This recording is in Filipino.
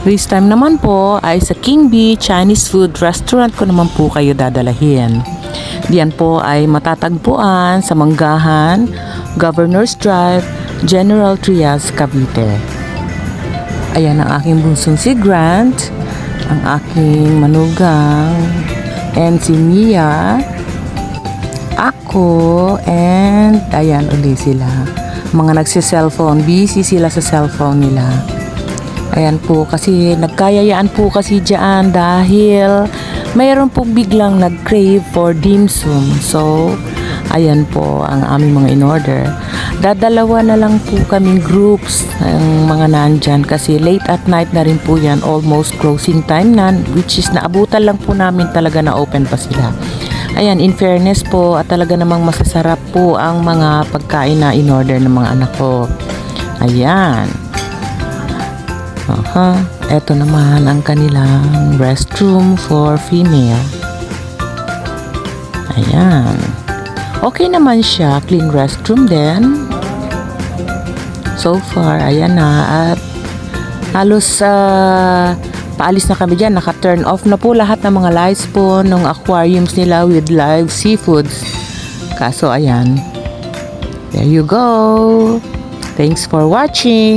This time naman po ay sa King Bee Chinese Food Restaurant ko naman po kayo dadalahin. Diyan po ay matatagpuan sa Manggahan, Governor's Drive, General Trias, Cavite. Ayan ang aking bunsong si Grant, ang aking manugang, and si Mia, ako, and ayan uli sila. Mga nagsi-cellphone, busy sila sa cellphone nila. Ayan po, kasi nagkayayaan po kasi dyan dahil mayroon po biglang nag-crave for dim sum. So, ayan po ang aming mga in-order. Dadalawa na lang po kaming groups ng mga nandyan kasi late at night na rin po yan. Almost closing time na, which is naabutan lang po namin talaga na open pa sila. Ayan, in fairness po at talaga namang masasarap po ang mga pagkain na in-order ng mga anak ko. Ayan. Ito naman ang kanilang restroom for female. Ayan. Okay naman siya. Clean restroom din. So far, ayan na. At halos paalis na kami dyan. Naka-turn off na po lahat ng mga lights po ng aquariums nila with live seafoods. Kaso, ayan. There you go. Thanks for watching.